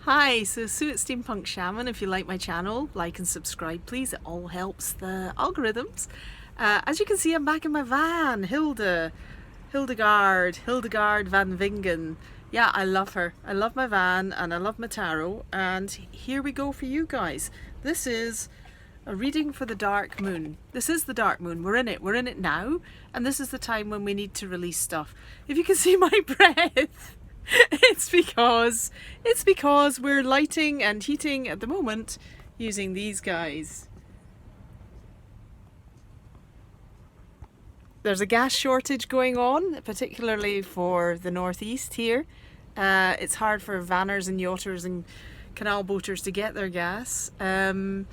Hi, so Sue at Steampunk Shaman. If you like my channel, like and subscribe please, it all helps the algorithms. As you can see, I'm back in my van, Hildegard van Vingen. Yeah, I love her. I love my van and I love my tarot, and here we go for you guys. This is a reading for the dark moon. This is the dark moon. We're in it now, and this is the time when we need to release stuff. If you can see my breath, it's because we're lighting and heating at the moment using these guys. There's a gas shortage going on, particularly for the northeast here. It's hard for vanners and yachters and canal boaters to get their gas. I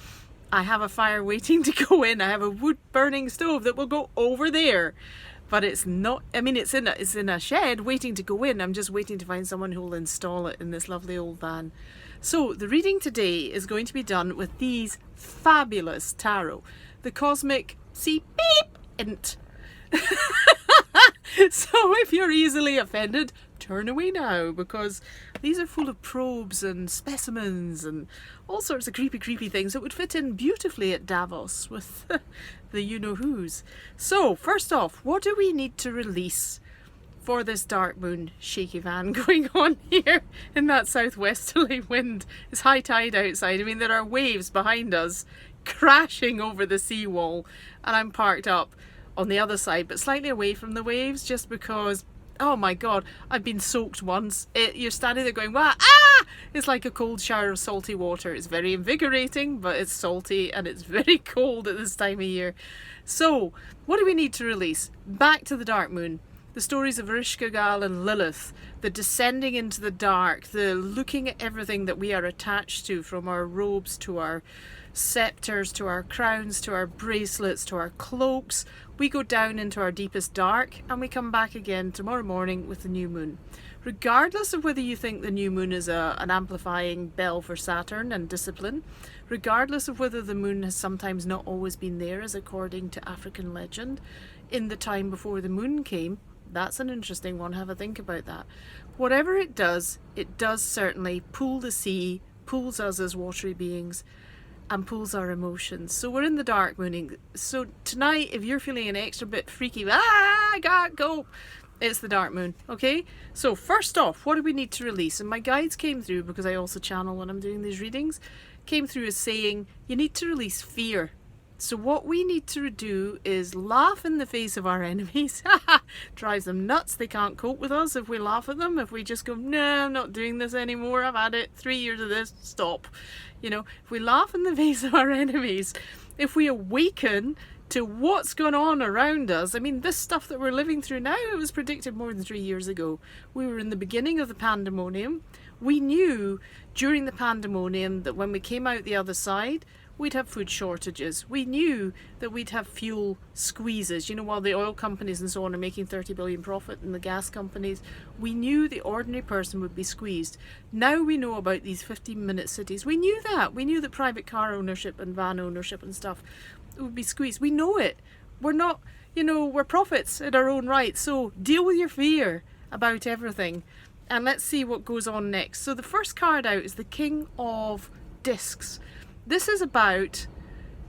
have a fire waiting to go in. I have a wood burning stove that will go over there. But it's not, I mean, it's in a shed waiting to go in. I'm just waiting to find someone who will install it in this lovely old van. So the reading today is going to be done with these fabulous tarot. The Cosmic See Beep Int. So if you're easily offended, turn away now, because these are full of probes and specimens and all sorts of creepy things that would fit in beautifully at Davos with the you-know-whos. So first off, what do we need to release for this dark moon shaky van going on here in that southwesterly wind? It's high tide outside. I mean, there are waves behind us crashing over the seawall, and I'm parked up on the other side but slightly away from the waves, just because, oh my god, I've been soaked once. You're standing there going, wow, ah! It's like a cold shower of salty water. It's very invigorating, but it's salty and it's very cold at this time of year. So what do we need to release? Back to the dark moon. The stories of Rishkagal and Lilith, the descending into the dark, the looking at everything that we are attached to, from our robes to our scepters, to our crowns, to our bracelets, to our cloaks. We go down into our deepest dark and we come back again tomorrow morning with the new moon. Regardless of whether you think the new moon is an amplifying bell for Saturn and discipline, regardless of whether the moon has sometimes not always been there, as according to African legend, in the time before the moon came, that's an interesting one. Have a think about that. Whatever it does certainly pull the sea, pulls us as watery beings, and pulls our emotions. So we're in the dark mooning. So tonight, if you're feeling an extra bit freaky, I can't go, it's the dark moon, okay? So first off, what do we need to release? And my guides came through, because I also channel when I'm doing these readings, came through as saying you need to release fear. So what we need to do is laugh in the face of our enemies. Drives them nuts. They can't cope with us if we laugh at them. If we just go, no, I'm not doing this anymore. I've had it. 3 years of this. Stop. You know, if we laugh in the face of our enemies, if we awaken to what's going on around us. I mean, this stuff that we're living through now, it was predicted more than 3 years ago. We were in the beginning of the pandemonium. We knew during the pandemonium that when we came out the other side, we'd have food shortages. We knew that we'd have fuel squeezes. You know, while the oil companies and so on are making 30 billion profit, and the gas companies, we knew the ordinary person would be squeezed. Now we know about these 15-minute cities. We knew that. We knew that private car ownership and van ownership and stuff would be squeezed. We know it. We're not, you know, we're prophets in our own right. So deal with your fear about everything. And let's see what goes on next. So the first card out is the King of Discs. This is about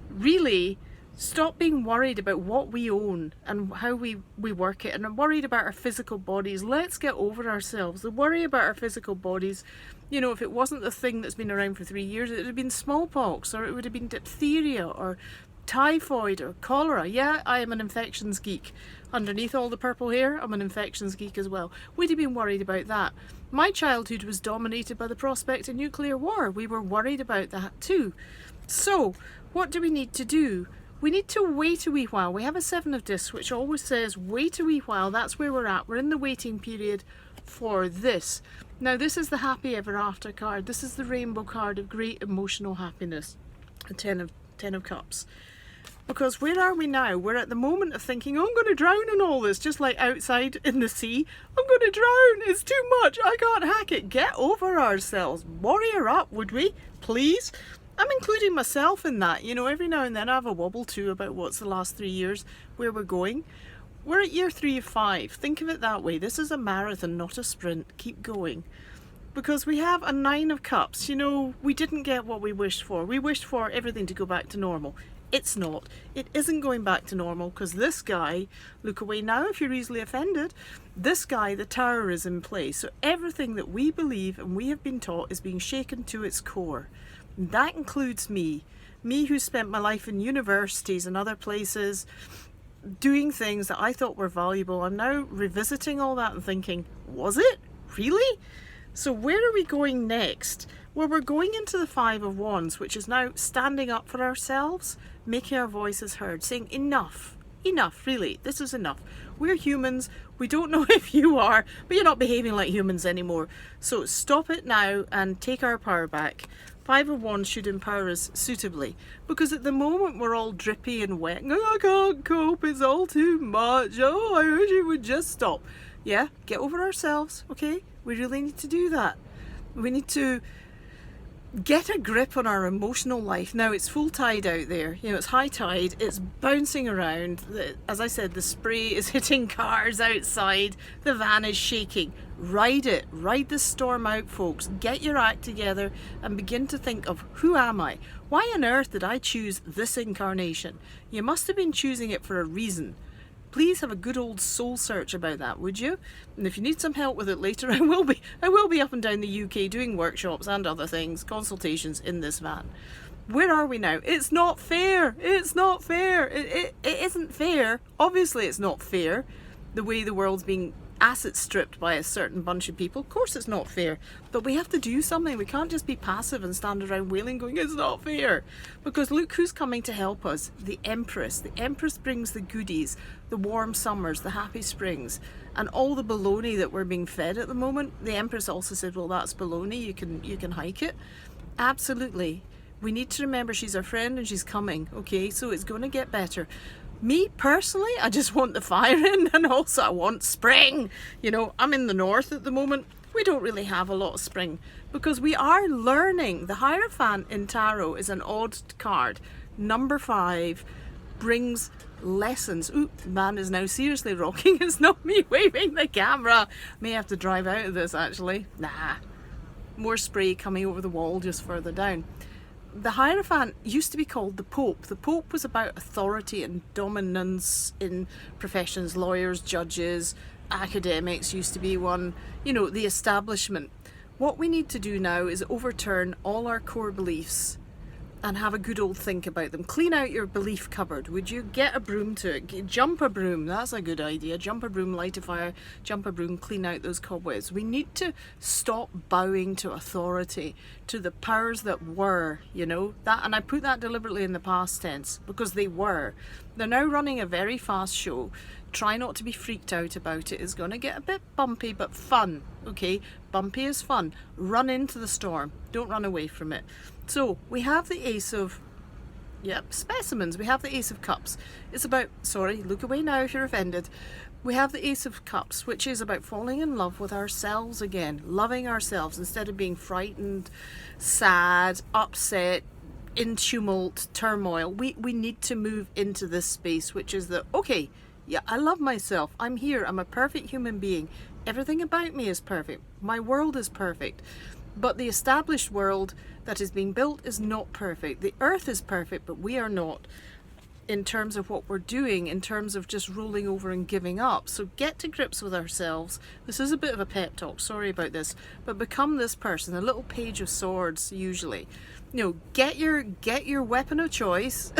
really stop being worried about what we own and how we work it, and I'm worried about our physical bodies. Let's get over ourselves. The worry about our physical bodies, you know, if it wasn't the thing that's been around for 3 years, it would have been smallpox, or it would have been diphtheria, or typhoid, or cholera. Yeah, I am an infections geek. Underneath all the purple hair, I'm an infections geek as well. We'd have been worried about that. My childhood was dominated by the prospect of nuclear war. We were worried about that too. So, what do we need to do? We need to wait a wee while. We have a 7 of Discs, which always says, wait a wee while. That's where we're at. We're in the waiting period for this. Now, this is the Happy Ever After card. This is the rainbow card of great emotional happiness. A 10 of Cups. Because where are we now? We're at the moment of thinking, oh, I'm going to drown in all this, just like outside in the sea. I'm going to drown. It's too much. I can't hack it. Get over ourselves. Warrior up, would we? Please? I'm including myself in that. You know, every now and then I have a wobble too about what's the last 3 years, where we're going. We're at year 3 of 5. Think of it that way. This is a marathon, not a sprint. Keep going. Because we have a 9 of cups. You know, we didn't get what we wished for. We wished for everything to go back to normal. It's not. It isn't going back to normal because this guy, look away now if you're easily offended, this guy, the tower is in place. So everything that we believe and we have been taught is being shaken to its core. And that includes me. Me who spent my life in universities and other places doing things that I thought were valuable. I'm now revisiting all that and thinking, was it? Really? So where are we going next? Well, we're going into the 5 of Wands, which is now standing up for ourselves, making our voices heard, saying enough, enough, really, this is enough. We're humans, we don't know if you are, but you're not behaving like humans anymore. So stop it now and take our power back. 5 of Wands should empower us suitably, because at the moment we're all drippy and wet. Oh, I can't cope, it's all too much. Oh, I wish it would just stop. Yeah, get over ourselves, okay? We really need to do that. We need to get a grip on our emotional life. Now it's full tide out there, you know, it's high tide, it's bouncing around. As I said, the spray is hitting cars outside, the van is shaking. Ride it, ride the storm out, folks. Get your act together and begin to think of, who am I? Why on earth did I choose this incarnation? You must have been choosing it for a reason. Please have a good old soul search about that, would you? And if you need some help with it later, I will be up and down the UK doing workshops and other things, consultations in this van. Where are we now? It's not fair. It's not fair. It isn't fair. Obviously it's not fair, the way the world's being asset stripped by a certain bunch of people. Of course it's not fair, but we have to do something. We can't just be passive and stand around wailing going, it's not fair. Because look who's coming to help us. The Empress. The Empress brings the goodies, the warm summers, the happy springs, and all the baloney that we're being fed at the moment. The Empress also said, well, that's baloney, you can hike it. Absolutely. We need to remember she's our friend and she's coming, okay? So it's going to get better. Me personally, I just want the fire in, and also I want spring. You know, I'm in the north at the moment. We don't really have a lot of spring because we are learning. The Hierophant in Tarot is an odd card. Number 5 brings lessons. Ooh, man is now seriously rocking. It's not me waving the camera. May have to drive out of this actually. Nah, more spray coming over the wall just further down. The Hierophant used to be called the Pope. The Pope was about authority and dominance in professions. Lawyers, judges, academics used to be one. You know, the establishment. What we need to do now is overturn all our core beliefs and have a good old think about them. Clean out your belief cupboard, would you? Get a broom to it. Jump a broom, that's a good idea. Jump a broom, light a fire, jump a broom, clean out those cobwebs. We need to stop bowing to authority, to the powers that were, you know. That, and I put that deliberately in the past tense because they were. They're now running a very fast show. Try not to be freaked out about it. It's going to get a bit bumpy, but fun, okay? Bumpy is fun. Run into the storm. Don't run away from it. So we have the Ace of, specimens. We have the Ace of Cups. It's about, sorry, look away now if you're offended. We have the Ace of Cups, which is about falling in love with ourselves again. Loving ourselves instead of being frightened, sad, upset, in tumult, turmoil. We need to move into this space, which is the, okay, yeah, I love myself. I'm here. I'm a perfect human being. Everything about me is perfect. My world is perfect. But the established world that is being built is not perfect. The earth is perfect, but we are not in terms of what we're doing, in terms of just rolling over and giving up. So get to grips with ourselves. This is a bit of a pep talk, sorry about this, but become this person, a little page of swords usually. You know, get your weapon of choice.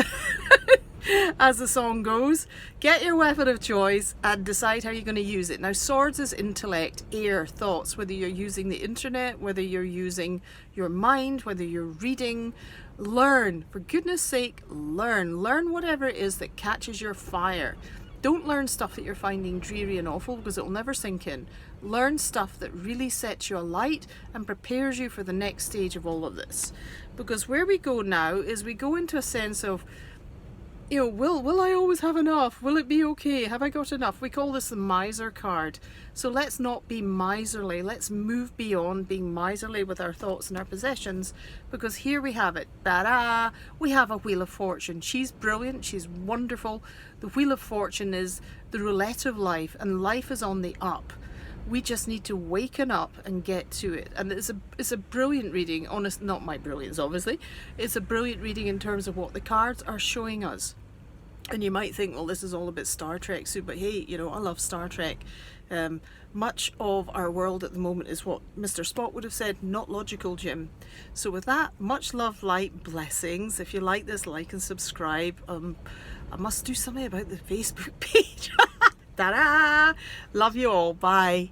As the song goes, get your weapon of choice and decide how you're going to use it. Now, swords is intellect, air, thoughts, whether you're using the internet, whether you're using your mind, whether you're reading. Learn, for goodness sake, learn whatever it is that catches your fire. Don't learn stuff that you're finding dreary and awful, because it will never sink in. Learn stuff that really sets you alight and prepares you for the next stage of all of this. Because where we go now is we go into a sense of, you know, will I always have enough? Will it be okay? Have I got enough? We call this the miser card. So let's not be miserly. Let's move beyond being miserly with our thoughts and our possessions, because here we have it. Ta-da! We have a Wheel of Fortune. She's brilliant. She's wonderful. The Wheel of Fortune is the roulette of life, and life is on the up. We just need to waken up and get to it. And it's a brilliant reading, honest, not my brilliance obviously, it's a brilliant reading in terms of what the cards are showing us. And you might think, well, this is all a bit Star Trek, Sue, but hey, you know, I love Star Trek. Much of our world at the moment is what Mr. Spock would have said, not logical, Jim. So with that, much love, light, blessings. If you like this, like and subscribe. I must do something about the Facebook page. Ta-da! Love you all. Bye.